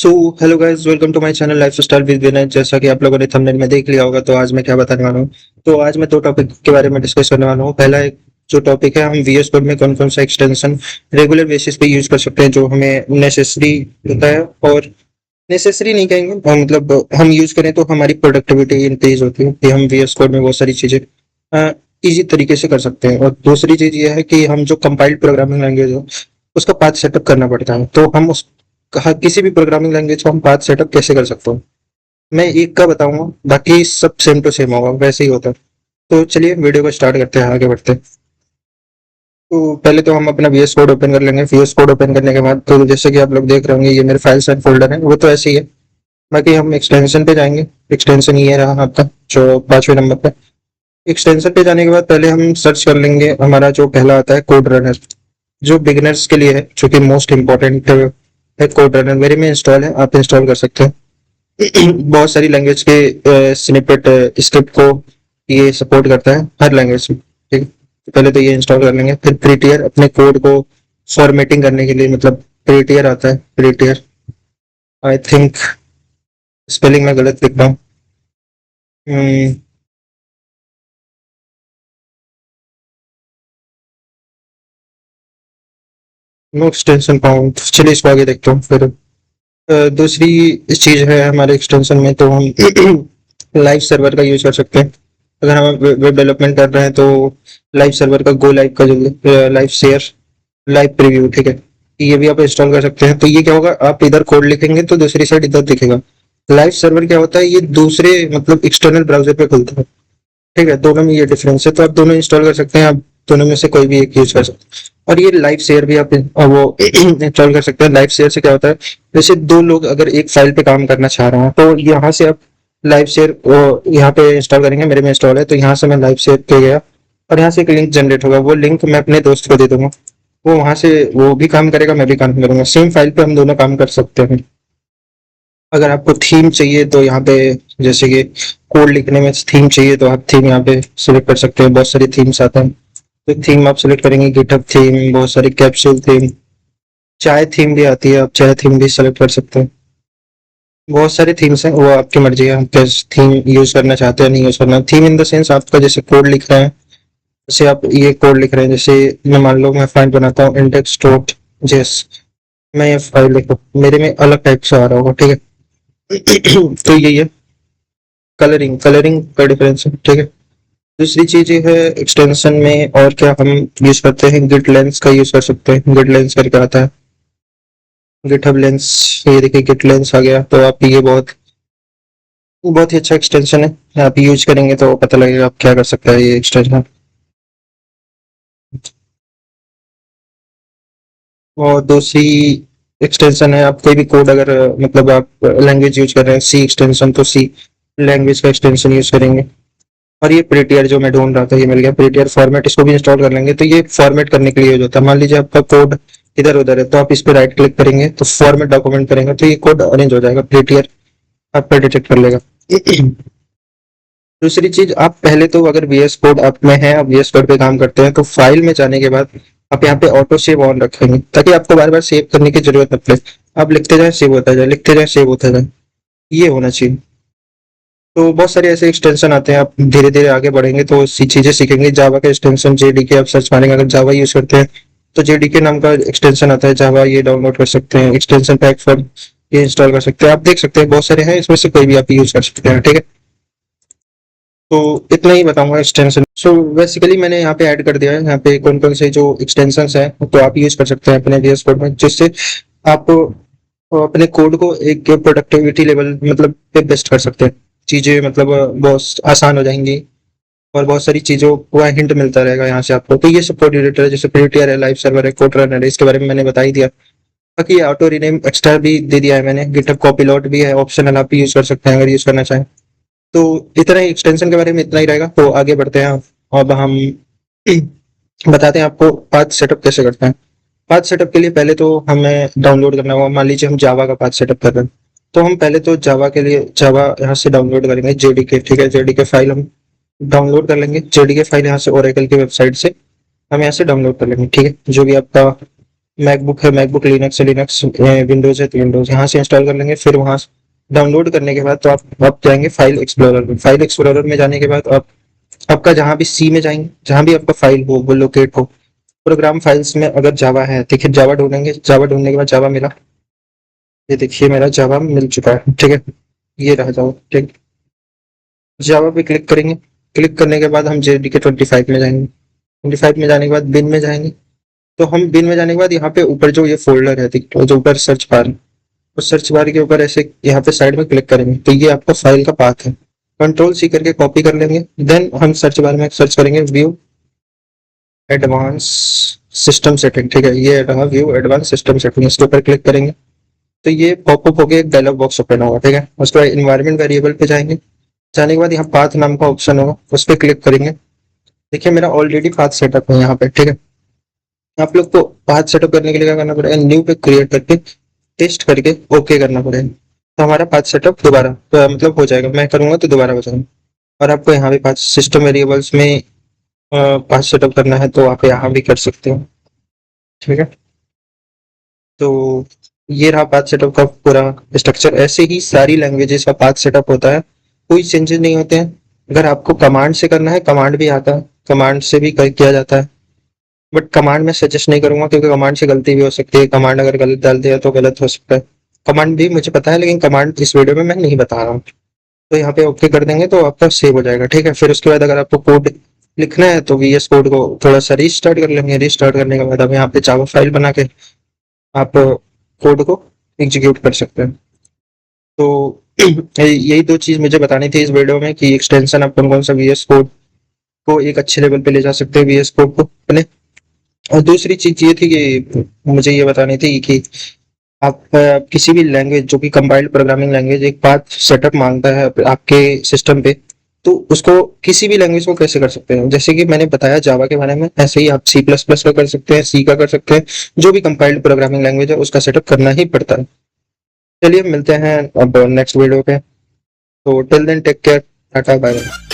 So hello guys, welcome to my channel lifestyle with Vinay. जैसा कि आप लोगों ने थंबनेल में देख लिया होगा, तो आज मैं क्या बताने वाला हूँ। तो आज मैं दो टॉपिक के बारे में डिस्कस करने वाला हूँ। पहला एक जो टॉपिक है, हम वीएस कोड में कौन कौन सा एक्सटेंशन रेगुलर बेसिस पे यूज कर सकते हैं जो हमें नेसेसरी होता है, और नेसेसरी नहीं कहेंगे, मतलब हम यूज करें तो हमारी प्रोडक्टिविटी इंक्रीज होती है कि हम वीएस कोड में बहुत सारी चीजें इजी तरीके से कर सकते हैं। और दूसरी चीज ये है कि हम जो कंपाइल्ड प्रोग्रामिंग लैंग्वेज हो उसका पाथ सेटअप करना पड़ता है, तो हम उस कहा किसी भी प्रोग्रामिंग लैंग्वेज को हम पाथ सेटअप कैसे कर सकते हैं, मैं एक का बताऊंगा, बाकी सब सेम टू सेम होगा, वैसे ही होता है। तो चलिए वीडियो को स्टार्ट करते हैं, आगे बढ़ते हैं। तो पहले तो हम अपना वीएस कोड ओपन कर लेंगे। वीएस कोड ओपन करने के बाद तो जैसे कि आप लोग देख रहे होंगे, ये मेरे फाइल्स एंड फोल्डर है, वो तो ऐसे ही है। बाकी हम एक्सटेंशन पे जाएंगे। एक्सटेंशन ये रहा आपका जो 5वें नंबर पे। एक्सटेंशन पे जाने के बाद पहले हम सर्च कर लेंगे, हमारा जो पहला आता है कोड रनर, जो बिगिनर्स के लिए है, जो कि मोस्ट इम्पोर्टेंट है। कोड रनर मेरे में इंस्टॉल है, आप इंस्टॉल कर सकते हैं। बहुत सारी लैंग्वेज के स्निपेट स्क्रिप्ट को ये सपोर्ट करता है, हर लैंग्वेज में। ठीक है, तो पहले तो ये इंस्टॉल कर लेंगे। फिर प्रीटियर अपने कोड को फॉर्मेटिंग करने के लिए, मतलब प्रीटियर आता है। प्रीटियर, आई थिंक स्पेलिंग में गलत लिख रहा हूँ। नो एक्सटेंशन फाउंड, चलिए इसको आगे देखते हूँ। फिर दूसरी चीज है हमारे एक्सटेंशन में, तो हम लाइव सर्वर का यूज कर सकते हैं। अगर हम वेब डेवलपमेंट कर रहे हैं तो लाइव सर्वर का, गो लाइव का, जो लाइव शेयर, लाइव प्रीव्यू, ठीक है, ये भी आप इंस्टॉल कर सकते हैं। तो ये क्या होगा, आप इधर कोड लिखेंगे तो दूसरी साइड इधर दिखेगा। लाइव सर्वर क्या होता है, ये दूसरे मतलब एक्सटर्नल ब्राउजर पे खुलता है। ठीक है, दोनों में ये डिफरेंस है, तो आप दोनों इंस्टॉल कर सकते हैं। आप दोनों में से कोई भी एक यूज कर सकते हैं। और ये लाइव शेयर भी आप वो इंस्टॉल कर सकते हैं। लाइव शेयर से क्या होता है, जैसे दो लोग अगर एक फाइल पे काम करना चाह रहे हैं, तो यहाँ से आप लाइव शेयर यहाँ पे इंस्टॉल करेंगे। मेरे में इंस्टॉल है, तो यहाँ से मैं लाइव शेयर पे गया और यहाँ से एक लिंक जनरेट होगा। वो लिंक मैं अपने दोस्त को दे दूंगा, वो वहां से वो भी काम करेगा, मैं भी काम करूंगा। सेम फाइल पे हम दोनों काम कर सकते हैं। अगर आपको थीम चाहिए तो यहाँ पे, जैसे कि कोड लिखने में थीम चाहिए, तो आप थीम यहाँ पे सिलेक्ट कर सकते हैं। बहुत सारी थीम्स आते हैं, तो थीम आप सिलेक्ट करेंगे। गिटहब थीम, बहुत सारी कैप्सूल थीम, चाय थीम भी आती है, आप चाय थीम भी सेलेक्ट कर सकते हैं। बहुत सारी थीम्स हैं, वो आपकी मर्जी है, हम किस थीम यूज करना चाहते हैं, नहीं यूज करना। थीम इन द सेंस, आपका जैसे कोड लिख रहे हैं, जैसे आप ये कोड लिख रहे हैं, जैसे मैं मान लो मैं फाइल बनाता हूँ इंडेक्स डॉट जेस, मैं ये फाइल लिखूँ, मेरे में अलग टाइप से आ रहा होगा, ठीक है। तो यही है, कलरिंग कलरिंग का डिफरेंस है, ठीक है। दूसरी चीज ये है एक्सटेंशन में, और क्या हम यूज करते हैं, गिट लेंस का यूज कर सकते हैं। गिट लेंस करके आता है, गिटहब लेंस, ये देखिए गिट लेंस आ गया। तो आप ये बहुत बहुत ही अच्छा एक्सटेंशन है, आप यूज करेंगे तो पता लगेगा आप क्या कर सकते हैं ये एक्सटेंशन। और दूसरी एक्सटेंशन है, आप कोई भी कोड अगर मतलब आप लैंग्वेज यूज कर रहे हैं, सी एक्सटेंशन, तो सी लैंग्वेज का एक्सटेंशन यूज करेंगे। और ये प्रीटियर जो मैं ढूंढ रहा था, ये मिल गया। प्रीटियर फॉर्मेट, इसको भी इंस्टॉल कर लेंगे। तो ये फॉर्मेट करने के लिए यूज होता है। मान लीजिए आपका कोड इधर उधर है, तो आप इस पे राइट क्लिक करेंगे, तो फॉर्मेट डॉक्यूमेंट करेंगे, तो ये कोड अरेंज हो जाएगा। प्रीटियर आपका डिटेक्ट कर लेगा। दूसरी चीज, आप पहले तो अगर वीएस कोड आप में है, आप वीएस कोड पे काम करते हैं, तो फाइल में जाने के बाद आप यहाँ पे ऑटो सेव ऑन रखेंगे, ताकि आपको बार बार सेव करने की जरूरत न पड़े। आप लिखते जाए सेव होता जाए, लिखते जाए सेव होता जाए, ये होना चाहिए। तो बहुत सारे ऐसे एक्सटेंशन आते हैं, आप धीरे धीरे आगे बढ़ेंगे तो चीजें सीखेंगे। जावा का एक्सटेंशन जेडीके आप सर्च मारेंगे, अगर जावा यूज करते हैं तो जेडीके नाम का एक्सटेंशन आता है जावा, ये डाउनलोड कर सकते हैं। एक्सटेंशन पैक फॉर, ये इंस्टॉल कर सकते हैं। आप देख सकते हैं बहुत सारे हैं, इसमें से कोई भी आप यूज कर सकते हैं, ठीक है। तो इतना ही बताऊंगा एक्सटेंशन। सो बेसिकली मैंने यहाँ पे ऐड कर दिया है, यहाँ पे कौन कौन से जो एक्सटेंशन है, तो आप यूज कर सकते हैं अपने वीएस कोड में, जिससे आप अपने कोड को एक प्रोडक्टिविटी लेवल मतलब पे बेस्ट कर सकते हैं। चीजें मतलब बहुत आसान हो जाएंगी, और बहुत सारी चीजों का हिंट मिलता रहेगा यहाँ से आपको। तो ये सपोर्ट एडिटर है, जैसे प्रीटियर है, लाइव सर्वर है, कोड रनर है, इसके बारे में मैंने बता ही दिया। बाकी ऑटो रीनेम एक्स्ट्रा भी दे दिया है मैंने। गिटहब कॉपीलॉट भी है, ऑप्शनल, आप भी यूज कर सकते हैं अगर यूज करना चाहें। तो इतना ही एक्सटेंशन के बारे में, इतना ही रहेगा। तो आगे बढ़ते हैं, अब हम बताते हैं आपको पाथ सेटअप कैसे करते हैं। पाथ सेटअप के लिए पहले तो हमें डाउनलोड करना होगा। मान लीजिए हम जावा का पाथ सेटअप कर रहे हैं, तो हम पहले तो जावा के लिए जावा यहाँ से डाउनलोड करेंगे, जेडीके, ठीक है। जेडीके फाइल हम डाउनलोड कर लेंगे। जेडीके फाइल यहाँ से ओरेकल की वेबसाइट से हम यहाँ से डाउनलोड कर लेंगे, ठीक है। जो भी आपका मैकबुक है मैकबुक, लिनक्स है लिनक्स, विंडोज है तो विंडोज यहाँ से इंस्टॉल कर लेंगे। फिर वहाँ डाउनलोड करने के बाद तो आप जाएंगे फाइल एक्सप्लोरर में। फाइल एक्सप्लोरर में जाने के बाद आप आपका जहाँ भी सी में जाएंगे, जहाँ भी आपका फाइल हो वो लोकेट हो, प्रोग्राम फाइल्स में अगर जावा है देखिए जावा ढूंढेंगे। जावा ढूंढने के बाद जावा मिला, ये देखिए मेरा जावा मिल चुका है, ठीक है, ये रहा जावा, ठीक। जावा पे क्लिक करेंगे। क्लिक करने के बाद हम जेडीके 25 में जाएंगे। 25 में जाने के बाद बिन में जाएंगे। तो हम बिन में जाने के बाद यहाँ पे ऊपर जो ये फोल्डर है जो ऊपर सर्च बार, उस सर्च बार के ऊपर ऐसे यहाँ पे साइड में क्लिक करेंगे तो ये आपका फाइल का पाथ है। कंट्रोल सी करके कॉपी कर लेंगे। देन हम सर्च बार में सर्च करेंगे व्यू एडवांस सिस्टम सेटिंग, ठीक है, ये रहा व्यू एडवांस सिस्टम सेटिंग, इसके ऊपर क्लिक करेंगे तो ये पॉपअप होके एक डायलॉग बॉक्स ओपन होगा, ठीक है। उसके बाद इन्वायरमेंट वेरिएबल पे जाएंगे। जाने के बाद यहाँ पाथ नाम का ऑप्शन होगा, उस पर क्लिक करेंगे। देखिए मेरा ऑलरेडी पाथ सेटअप है यहाँ पे, ठीक है। आप लोग को पाथ सेटअप करने के लिए क्या करना पड़ेगा, न्यू पे क्रिएट करके टेस्ट करके ओके करना पड़ेगा, तो हमारा पाथ सेटअप दोबारा मतलब हो जाएगा। मैं करूंगा तो दोबारा हो जाएगा। और आपको यहाँ भी पाथ सिस्टम वेरिएबल्स में पाथ सेटअप करना है तो आप यहाँ भी कर सकते हो, ठीक है। तो ये रहा पाथ सेटअप का पूरा स्ट्रक्चर। ऐसे ही सारी लैंग्वेजेस का पाथ सेटअप होता है, कोई चेंजेस नहीं होते हैं। अगर आपको कमांड से करना है, कमांड भी आता है, कमांड से भी किया जाता है, बट कमांड में सजेस्ट नहीं करूंगा क्योंकि कमांड से गलती भी हो सकती है। कमांड अगर गलत डाल दिया तो गलत हो सकता है। कमांड भी मुझे पता है लेकिन कमांड इस वीडियो में मैं नहीं बता रहा हूँ। तो यहाँ पे ओके कर देंगे तो आपका सेव हो जाएगा, ठीक है। फिर उसके बाद अगर आपको कोड लिखना है तो वीएस कोड को थोड़ा सा रीस्टार्ट कर लेंगे। रीस्टार्ट करने के बाद अब यहाँ पे जावा फाइल बना के आप कोड को एग्जीक्यूट कर सकते हैं। तो यही दो चीज मुझे बतानी थी इस वीडियो में कि एक्सटेंशन आप कौन कौन सा वीएस कोड को एक अच्छे लेवल पे ले जा सकते हैं, वीएस कोड को अपने। और दूसरी चीज ये थी कि मुझे ये बतानी थी कि आप किसी भी लैंग्वेज जो कि कंपाइल्ड प्रोग्रामिंग लैंग्वेज एक पाथ सेटअप मांगता है आपके सिस्टम पे, तो उसको किसी भी लैंग्वेज को कैसे कर सकते हैं। जैसे कि मैंने बताया जावा के बारे में, ऐसे ही आप सी प्लस प्लस का कर सकते हैं, सी का कर सकते हैं, जो भी कंपाइल्ड प्रोग्रामिंग लैंग्वेज है उसका सेटअप करना ही पड़ता है। चलिए मिलते हैं अब नेक्स्ट वीडियो पे। तो till then take care, tata bye bye.